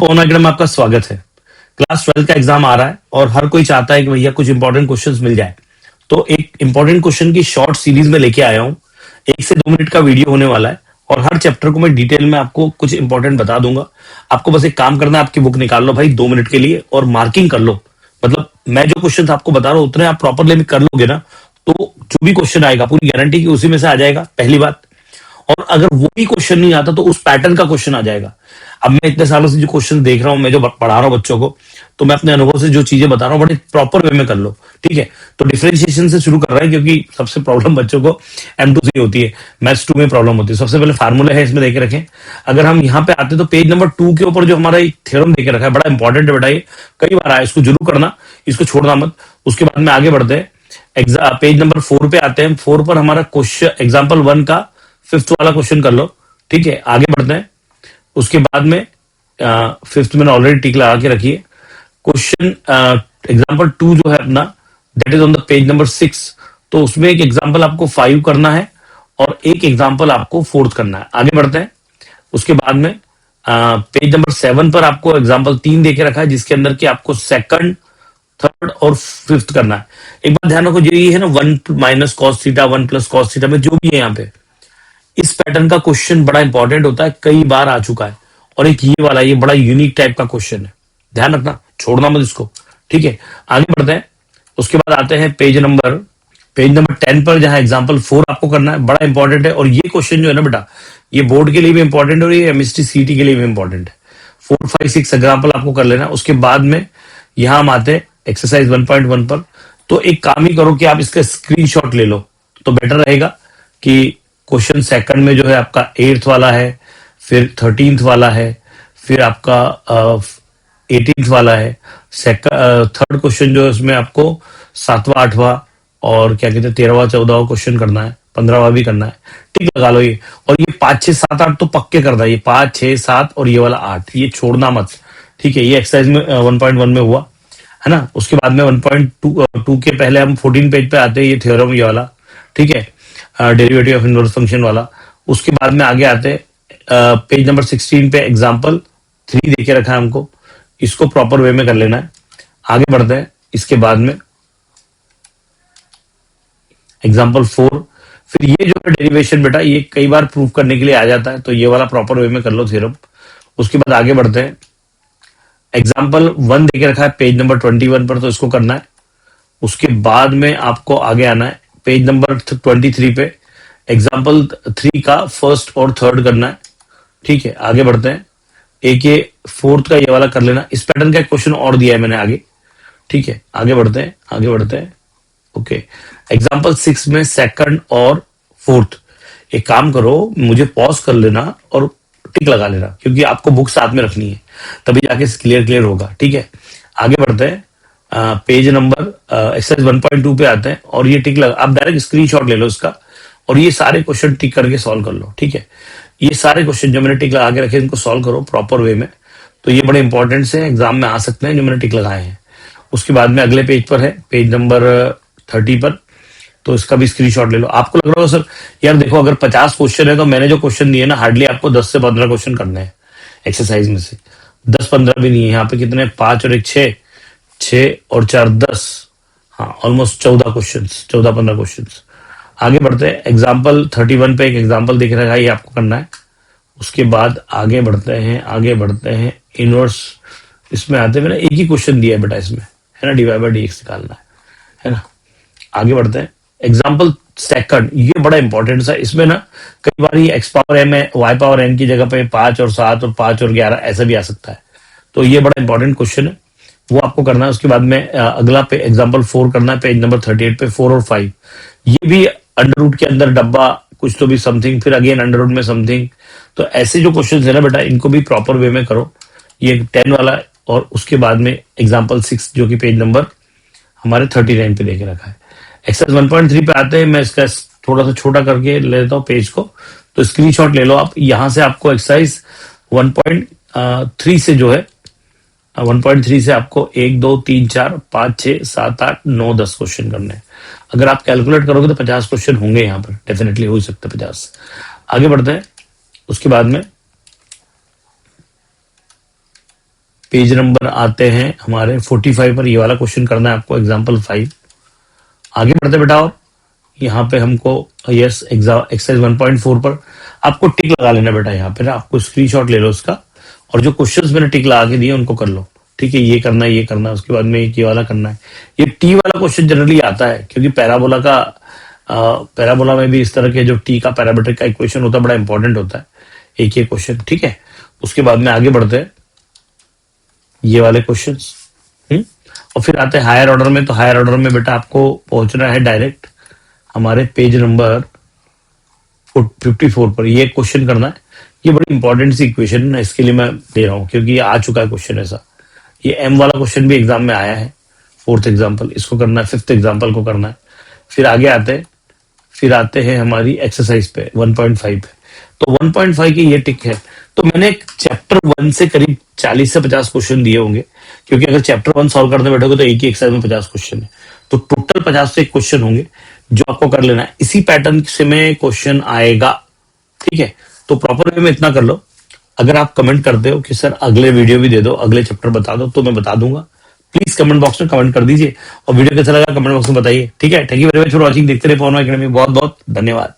पवन academy में आपका स्वागत है। क्लास 12 का एग्जाम आ रहा है और हर कोई चाहता है कि भैया कुछ इंपॉर्टेंट क्वेश्चंस मिल जाए। तो एक इंपॉर्टेंट क्वेश्चन की शॉर्ट सीरीज में लेके आया हूँ। 1 से 2 मिनट का वीडियो होने वाला है और हर चैप्टर को मैं डिटेल में आपको कुछ इंपॉर्टेंट बता दूंगा। आपको बस एक काम करना है, आपकी बुक निकाल लो भाई 2 मिनट के लिए और मार्किंग कर लो। मतलब मैं जो क्वेश्चन आपको बता रहा हूँ उतने आप प्रॉपरली कर लोगे ना, तो जो भी क्वेश्चन आएगा पूरी गारंटी की उसी में से आ जाएगा, पहली बात। और अगर वो भी क्वेश्चन नहीं आता तो उस पैटर्न का क्वेश्चन आ जाएगा। अब मैं इतने सालों से जो क्वेश्चन देख रहा हूं, मैं जो पढ़ा रहा हूं बच्चों को, तो मैं अपने अनुभव से जो चीजें बता रहा हूँ बड़े प्रॉपर वे में कर लो, ठीक है। तो डिफरेंशिएशन से शुरू कर रहे हैं क्योंकि सबसे प्रॉब्लम बच्चों को M2 से होती है, मैथ्स 2 में प्रॉब्लम होती है। सबसे पहले फार्मूला है इसमें देके रखें। अगर हम यहाँ पे आते तो पेज नंबर 2 के ऊपर जो हमारा एक थ्योरम देके रखा है, बड़ा इंपॉर्टेंट है बेटा, ये कई बार आया, इसको जरूर करना, इसको छोड़ना मत। उसके बाद में आगे बढ़ते हैं, पेज नंबर 4 पे आते हैं। 4 पर हमारा क्वेश्चन एग्जाम्पल 1 का 5th वाला क्वेश्चन कर लो, ठीक है। आगे बढ़ते हैं। उसके बाद में 5th में ऑलरेडी टिक लगा के रखिए। क्वेश्चन एग्जाम्पल 2 जो है अपना, that is on the page number 6। तो उसमें एक एग्जाम्पल आपको 5 करना है और एक एग्जाम्पल आपको 4th करना है। आगे बढ़ते हैं। उसके बाद में पेज नंबर 7 पर आपको एग्जाम्पल 3 देके रखा है, जिसके अंदर की आपको 2nd, 3rd और 5th करना है। एक बात ध्यान रखो, ये है ना 1 minus cos theta 1 plus cos theta में जो भी है यहाँ पे, इस पैटर्न का क्वेश्चन बड़ा इंपॉर्टेंट होता है, कई बार आ चुका है। और एक ये वाला, ये बड़ा यूनिक टाइप का क्वेश्चन है, ध्यान रखना, छोड़ना मत इसको, ठीक है। आगे बढ़ते हैं। उसके बाद आते हैं पेज नंबर 10 पर, जहां एग्जांपल 4 आपको करना है, बड़ा इंपॉर्टेंट है। और ये क्वेश्चन जो है ना बेटा, ये बोर्ड के लिए भी इंपॉर्टेंट है और ये एमएसटी सीटी के लिए भी इंपॉर्टेंट है। 4, 5, 6 एग्जाम्पल आपको कर लेना। उसके बाद में यहां हम आते हैं एक्सरसाइज 1.1 पर। तो एक काम ही करो कि आप इसका स्क्रीनशॉट ले लो तो बेटर रहेगा। कि क्वेश्चन सेकंड में जो है आपका 8th वाला है, फिर 13th वाला है, फिर आपका 18th वाला है। थर्ड क्वेश्चन जो है उसमें आपको 7वां 8वां और क्या कहते हैं 13वां 14वां क्वेश्चन करना है, 15वां भी करना है, ठीक लगा लो ये। और ये 5, 6, 7, 8 तो पक्के करना है, ये 5, 6, 7 और ये वाला 8, ये छोड़ना मत, ठीक है। ये एक्सरसाइज में 1.1 में हुआ है ना। उसके बाद में 1.2 के पहले हम 14 पेज पे आते हैं, ये थ्योरम ये वाला, ठीक है, डेरिवेटिव ऑफ इनवर्स फंक्शन वाला। उसके बाद में आगे आते हैं पेज नंबर 16 पे एग्जाम्पल 3 देके रखा है हमको, इसको प्रॉपर वे में कर लेना है। आगे बढ़ते हैं। इसके बाद में एग्जाम्पल 4, फिर ये जो है डेरिवेशन बेटा, ये कई बार प्रूव करने के लिए आ जाता है, तो ये वाला प्रॉपर वे में कर लो थ्योरम। उसके बाद आगे बढ़ते हैं। एग्जाम्पल 1 देके रखा है पेज नंबर 21 पर, तो इसको करना है। उसके बाद में आपको आगे आना है पेज नंबर 23 पे, एग्जाम्पल 3 का 1st और 3rd करना है, ठीक है। आगे बढ़ते हैं। एक ये 4th का ये वाला कर लेना। इस पैटर्न का एक क्वेश्चन और दिया है मैंने आगे, ठीक है। आगे बढ़ते हैं, आगे बढ़ते हैं। ओके, एग्जाम्पल 6 में 2nd और 4th। एक काम करो, मुझे पॉज कर लेना और टिक लगा लेना, क्योंकि आपको बुक साथ में रखनी है, तभी जाके क्लियर होगा, ठीक है। आगे बढ़ते हैं। पेज नंबर एक्सरसाइज 1.2 पे आते हैं और ये टिक लगा, आप डायरेक्ट स्क्रीनशॉट ले लो इसका और ये सारे क्वेश्चन टिक करके सॉल्व कर लो, ठीक है। ये सारे क्वेश्चन जो मैंने टिक लगा के रखे इनको सॉल्व करो प्रॉपर वे में, तो ये बड़े इंपॉर्टेंट से एग्जाम में आ सकते हैं जो मैंने टिक लगाए हैं। उसके बाद में अगले पेज पर है, पेज नंबर 30 पर, तो इसका भी स्क्रीनशॉट ले लो। आपको लग रहा हो सर यार देखो अगर 50 क्वेश्चन है तो मैंने जो क्वेश्चन दिए ना, हार्डली आपको 10 से 15 क्वेश्चन करने हैं एक्सरसाइज में से, 10-15 भी नहीं है। यहाँ पे कितने, 5 और 1 6, 6 और 4 10, हाँ ऑलमोस्ट 14 क्वेश्चन, 14-15 क्वेश्चन। आगे बढ़ते हैं। एग्जाम्पल 31 पे एक एग्जाम्पल दिख रहा है, ये आपको करना है। उसके बाद आगे बढ़ते हैं, आगे बढ़ते हैं। इनवर्स इसमें आते हैं, मैंने एक ही क्वेश्चन दिया है बेटा इसमें, है ना, डिवाइड बाय डीएक्स निकालना है ना। आगे बढ़ते हैं। एग्जाम्पल 2nd, ये बड़ा इंपॉर्टेंट सा, इसमें ना कई बार ये x पावर m है, y पावर n की जगह पे 5 और 7 और 5 और 11 ऐसा भी आ सकता है, तो ये बड़ा इंपॉर्टेंट क्वेश्चन है, वो आपको करना है। उसके बाद में अगला पे एग्जाम्पल 4 करना है, पेज नंबर 38 पे 4 और 5। ये भी अंडर रूट के अंदर डब्बा कुछ तो भी समथिंग, फिर अगेन अंडर रूट में समथिंग, तो ऐसे जो क्वेश्चन है ना बेटा, इनको भी प्रॉपर वे में करो। ये 10 वाला है। और उसके बाद में एग्जाम्पल 6 जो कि पेज नंबर हमारे 39 पे देके रखा है। एक्सरसाइज 1.3 पे आते हैं, मैं इसका थोड़ा सा छोटा करके ले लेता हूँ पेज को, तो स्क्रीनशॉट ले लो आप। यहां से आपको एक्सरसाइज 1.3 से जो है 1.3 से आपको 1 2 3 4 5 6 7 8 9 10 क्वेश्चन करने हैं। अगर आप कैलकुलेट करोगे तो 50 क्वेश्चन होंगे यहाँ पर, डेफिनेटली हो ही सकते 50। आगे बढ़ते हैं। उसके बाद में पेज नंबर आते हैं हमारे 45 पर, ये वाला क्वेश्चन करना है आपको, एग्जाम्पल 5। आगे बढ़ते बेटा, और यहाँ पे हमको यस एक्सरसाइज 1.4 पर आपको टिक लगा लेना बेटा। यहाँ पे ना आपको स्क्रीनशॉट ले लो उसका, और जो क्वेश्चंस मैंने टिक लगा के दिए उनको कर लो। ठीक है, ये करना है, ये करना है, उसके बाद में ये वाला करना है। ये टी वाला क्वेश्चन जनरली आता है क्योंकि पैराबोला में भी इस तरह के जो टी का पैरामीट्रिक का इक्वेशन होता है बड़ा इंपॉर्टेंट होता है, एक ये क्वेश्चन। ठीक है, उसके बाद में आगे बढ़ते हैं ये वाले क्वेश्चंस। और फिर आते हैं हायर ऑर्डर में। तो हायर ऑर्डर में बेटा आपको पहुंचना है डायरेक्ट हमारे पेज नंबर 54 पर। ये क्वेश्चन करना है, ये बड़ी इंपॉर्टेंट सी इक्वेशन है, इसके लिए मैं दे रहा हूँ क्योंकि ये आ चुका है क्वेश्चन ऐसा। ये एम वाला क्वेश्चन भी एग्जाम में आया है, 4th एग्जाम्पल इसको करना है, 5th एग्जाम्पल को करना है। फिर आगे आते हैं हमारी एक्सरसाइज पे 1.5 पे। तो 1.5 की ये टिक है। तो मैंने चैप्टर 1 से करीब 40 से 50 क्वेश्चन दिए होंगे, क्योंकि अगर चैप्टर 1 सॉल्व करने बैठोगे तो एक ही एक्सरसाइज में 50 क्वेश्चन है, तो टोटल 50 से क्वेश्चन होंगे जो आपको कर लेना है। इसी पैटर्न से में क्वेश्चन आएगा। ठीक है, तो प्रॉपर वे में इतना कर लो। अगर आप कमेंट करते हो कि सर अगले वीडियो भी दे दो, अगले चैप्टर बता दो, तो मैं बता दूंगा। प्लीज कमेंट बॉक्स में कमेंट कर दीजिए, और वीडियो कैसा लगा कमेंट बॉक्स में बताइए। ठीक है, thank you very much for watching. देखते रहे पवन अकेडमी। बहुत बहुत धन्यवाद।